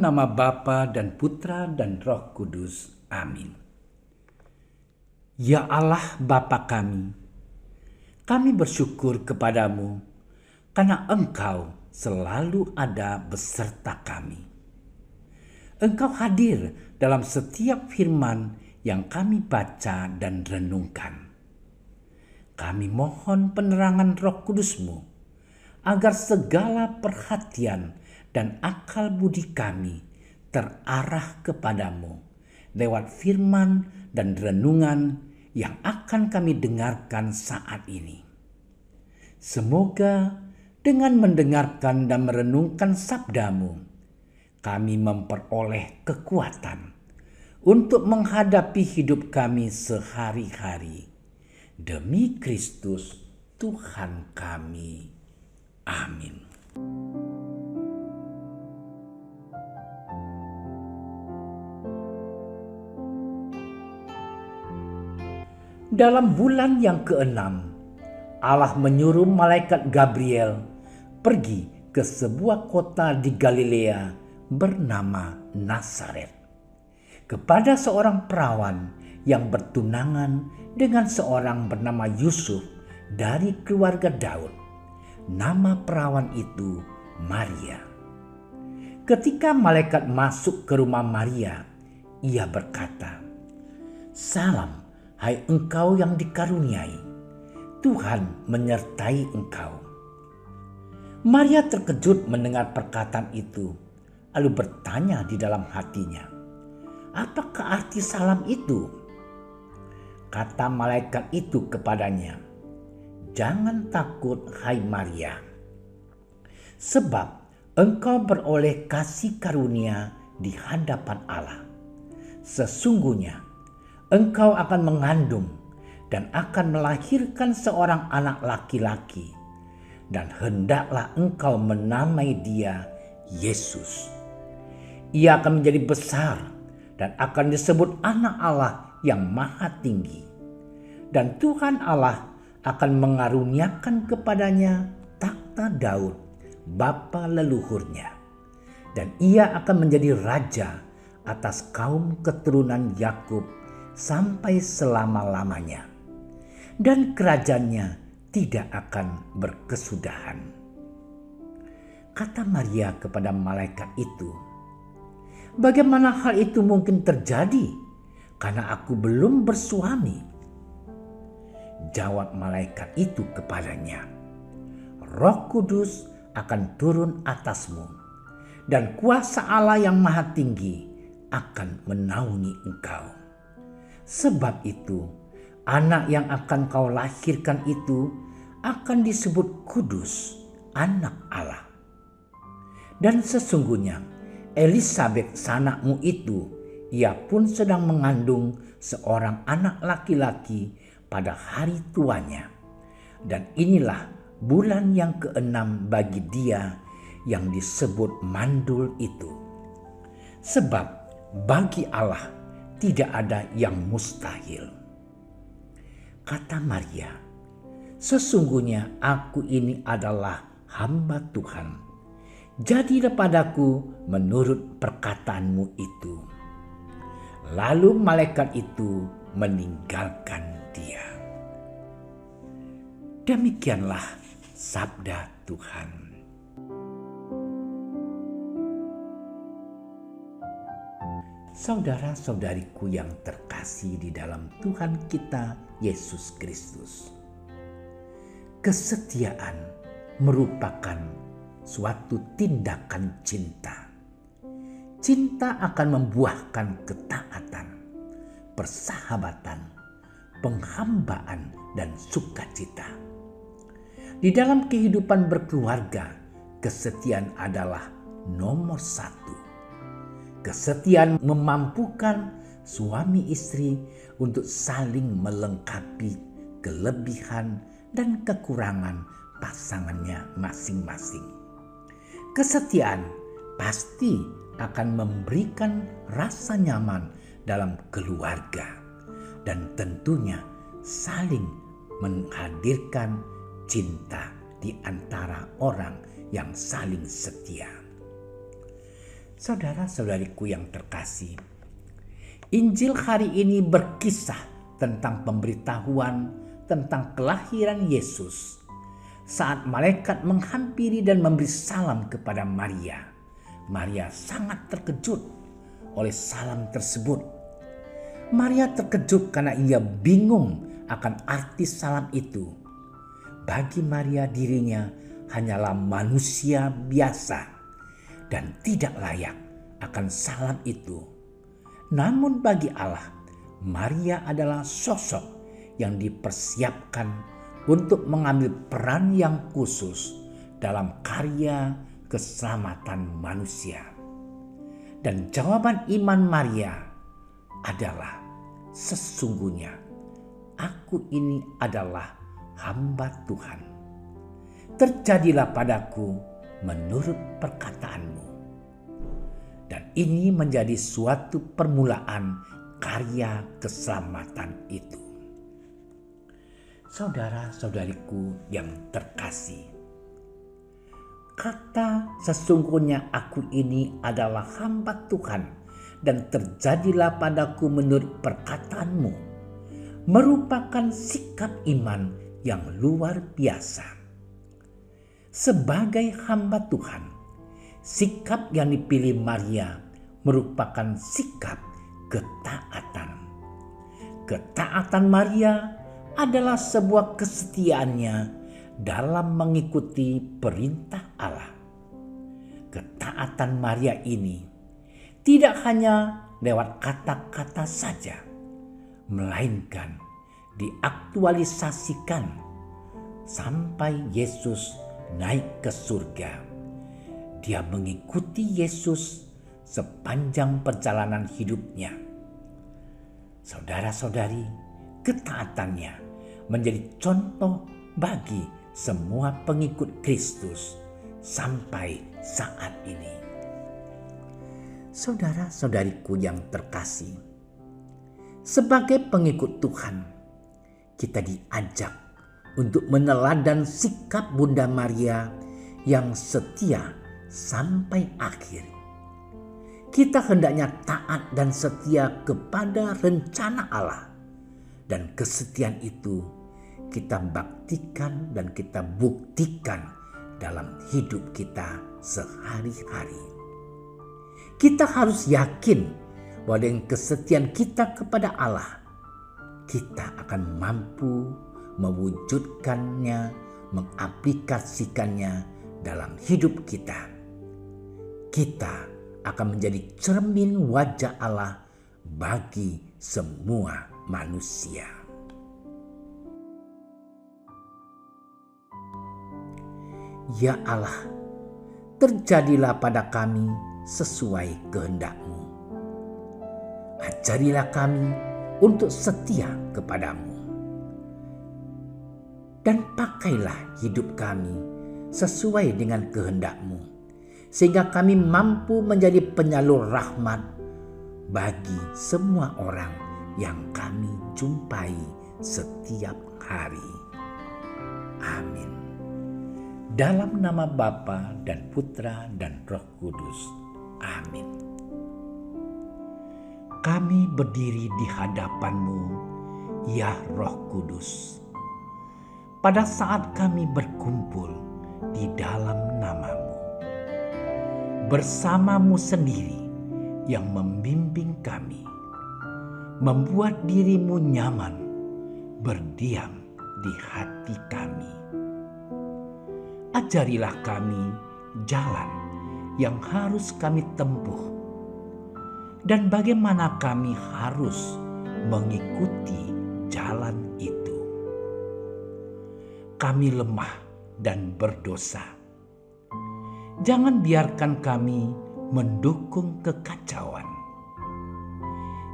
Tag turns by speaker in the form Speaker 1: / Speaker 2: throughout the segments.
Speaker 1: nama Bapa dan Putra dan Roh Kudus. Amin. Ya Allah Bapa kami bersyukur kepadamu karena Engkau selalu ada beserta kami. Engkau hadir dalam setiap firman yang kami baca dan renungkan. Kami mohon penerangan Roh Kudus-Mu agar segala perhatian dan akal budi kami terarah kepadamu lewat firman dan renungan yang akan kami dengarkan saat ini. Semoga dengan mendengarkan dan merenungkan sabda-Mu, kami memperoleh kekuatan untuk menghadapi hidup kami sehari-hari. Demi Kristus Tuhan kami. Amin. Dalam bulan yang keenam, Allah menyuruh malaikat Gabriel pergi ke sebuah kota di Galilea bernama Nazaret, kepada seorang perawan yang bertunangan dengan seorang bernama Yusuf dari keluarga Daud. Nama perawan itu Maria. Ketika malaikat masuk ke rumah Maria, ia berkata, "Salam, hai engkau yang dikaruniai, Tuhan menyertai engkau." Maria terkejut mendengar perkataan itu, lalu bertanya di dalam hatinya, "Apakah arti salam itu?" Kata malaikat itu kepadanya, "Jangan takut, hai Maria, sebab engkau beroleh kasih karunia di hadapan Allah. Sesungguhnya engkau akan mengandung dan akan melahirkan seorang anak laki-laki, dan hendaklah engkau menamai dia Yesus. Ia akan menjadi besar dan akan disebut Anak Allah yang Maha Tinggi. Dan Tuhan Allah akan mengaruniakan kepadanya takhta Daud, bapa leluhurnya. Dan ia akan menjadi raja atas kaum keturunan Yakub sampai selama-lamanya. Dan kerajaannya tidak akan berkesudahan." Kata Maria kepada malaikat itu, "Bagaimana hal itu mungkin terjadi? Karena aku belum bersuami." Jawab malaikat itu kepadanya, "Roh Kudus akan turun atasmu, dan kuasa Allah yang Maha Tinggi akan menaungi engkau. Sebab itu, anak yang akan kau lahirkan itu akan disebut kudus, Anak Allah. Dan sesungguhnya Elisabet sanakmu itu, ia pun sedang mengandung seorang anak laki-laki pada hari tuanya. Dan inilah bulan yang keenam bagi dia yang disebut mandul itu. Sebab bagi Allah tidak ada yang mustahil." Kata Maria, "Sesungguhnya aku ini adalah hamba Tuhan. Jadilah padaku menurut perkataanmu itu." Lalu malaikat itu meninggalkan dia. Demikianlah sabda Tuhan. Saudara-saudariku yang terkasih di dalam Tuhan kita Yesus Kristus, kesetiaan merupakan suatu tindakan cinta. Cinta akan membuahkan ketaatan, persahabatan, penghambaan, dan sukacita. Di dalam kehidupan berkeluarga, kesetiaan adalah nomor satu. Kesetiaan memampukan suami istri untuk saling melengkapi kelebihan dan kekurangan pasangannya masing-masing. Kesetiaan pasti akan memberikan rasa nyaman dalam keluarga dan tentunya saling menghadirkan cinta di antara orang yang saling setia. Saudara-saudariku yang terkasih, Injil hari ini berkisah tentang pemberitahuan tentang kelahiran Yesus saat malaikat menghampiri dan memberi salam kepada Maria. Maria sangat terkejut oleh salam tersebut. Maria terkejut karena ia bingung akan arti salam itu. Bagi Maria, dirinya hanyalah manusia biasa dan tidak layak akan salam itu. Namun bagi Allah, Maria adalah sosok yang dipersiapkan untuk mengambil peran yang khusus dalam karya keselamatan manusia. Dan jawaban iman Maria adalah, sesungguhnya aku ini adalah hamba Tuhan. Terjadilah padaku menurut perkataanmu. Dan ini menjadi suatu permulaan karya keselamatan itu. Saudara-saudariku yang terkasih, kata sesungguhnya aku ini adalah hamba Tuhan dan terjadilah padaku menurut perkataanmu merupakan sikap iman yang luar biasa. Sebagai hamba Tuhan, sikap yang dipilih Maria merupakan sikap ketaatan. Ketaatan Maria adalah sebuah kesetiaannya dalam mengikuti perintah Allah. Ketaatan Maria ini tidak hanya lewat kata-kata saja, melainkan diaktualisasikan sampai Yesus naik ke surga. Dia mengikuti Yesus sepanjang perjalanan hidupnya. Saudara-saudari, ketaatannya menjadi contoh bagi semua pengikut Kristus sampai saat ini. Saudara-saudariku yang terkasih, sebagai pengikut Tuhan, kita diajak untuk meneladan sikap Bunda Maria yang setia sampai akhir. Kita hendaknya taat dan setia kepada rencana Allah, dan kesetiaan itu kita baktikan dan kita buktikan dalam hidup kita sehari-hari. Kita harus yakin bahwa dengan kesetiaan kita kepada Allah, kita akan mampu mewujudkannya, mengaplikasikannya dalam hidup kita. Kita akan menjadi cermin wajah Allah bagi semua manusia. Ya Allah, terjadilah pada kami sesuai kehendak-Mu. Ajarilah kami untuk setia kepadamu. Dan pakailah hidup kami sesuai dengan kehendak-Mu, sehingga kami mampu menjadi penyalur rahmat bagi semua orang yang kami jumpai setiap hari. Amin. Dalam nama Bapa dan Putra dan Roh Kudus. Amin. Kami berdiri di hadapan-Mu, ya Roh Kudus, pada saat kami berkumpul di dalam nama-Mu. Bersama-Mu sendiri yang membimbing kami, membuat diri-Mu nyaman berdiam di hati kami. Ajarilah kami jalan yang harus kami tempuh dan bagaimana kami harus mengikuti jalan itu. Kami lemah dan berdosa. Jangan biarkan kami mendukung kekacauan.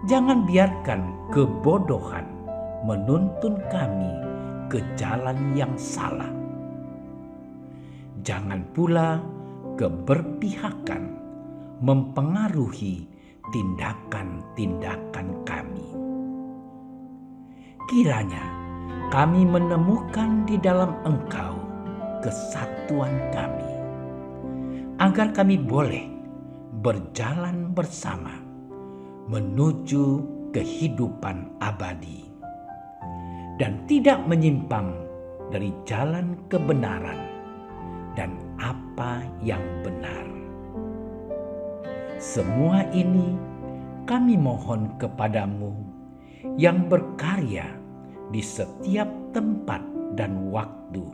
Speaker 1: Jangan biarkan kebodohan menuntun kami ke jalan yang salah. Jangan pula keberpihakan mempengaruhi tindakan-tindakan kami. Kiranya kami menemukan di dalam Engkau kesatuan kami, agar kami boleh berjalan bersama menuju kehidupan abadi dan tidak menyimpang dari jalan kebenaran dan apa yang benar. Semua ini kami mohon kepadamu yang berkarya di setiap tempat dan waktu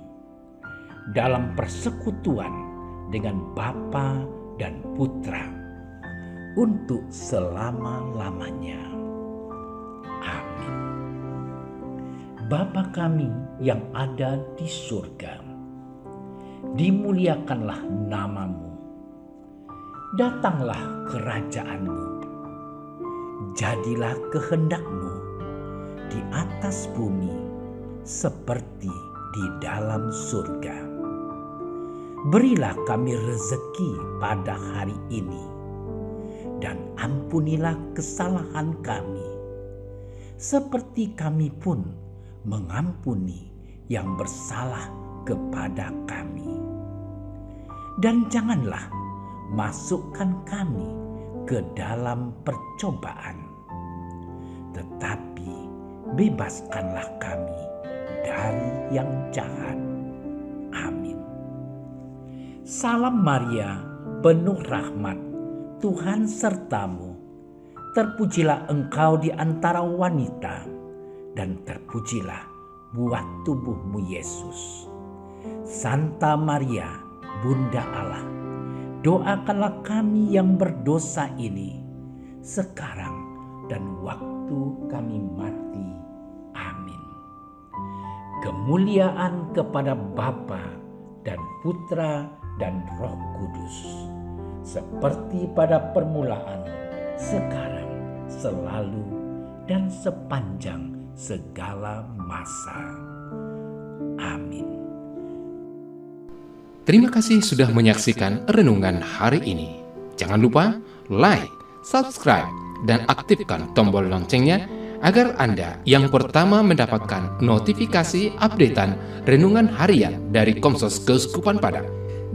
Speaker 1: dalam persekutuan dengan Bapa dan Putra untuk selama-lamanya. Amin. Bapa kami yang ada di surga, dimuliakanlah namamu. Datanglah kerajaanmu. Jadilah kehendakmu di atas bumi seperti di dalam surga. Berilah kami rezeki pada hari ini, dan ampunilah kesalahan kami, seperti kami pun mengampuni yang bersalah kepada kami. Dan janganlah masukkan kami ke dalam percobaan, tetapi bebaskanlah kami dari yang jahat. Amin. Salam Maria, penuh rahmat, Tuhan sertamu. Terpujilah engkau di antara wanita, dan terpujilah buah tubuhmu Yesus. Santa Maria, Bunda Allah, doakanlah kami yang berdosa ini, sekarang dan waktu kami mati. Amin. Kemuliaan kepada Bapa dan Putra dan Roh Kudus, seperti pada permulaan, sekarang, selalu, dan sepanjang segala masa. Amin.
Speaker 2: Terima kasih sudah menyaksikan renungan hari ini. Jangan lupa like, subscribe, dan aktifkan tombol loncengnya agar Anda yang pertama mendapatkan notifikasi updatean renungan harian dari Komsos Keuskupan Padang.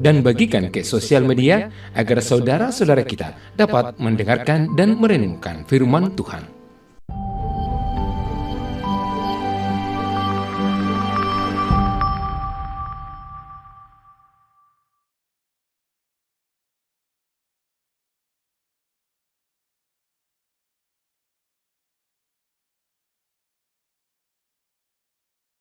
Speaker 2: Dan bagikan ke sosial media agar saudara-saudara kita dapat mendengarkan dan merenungkan firman Tuhan.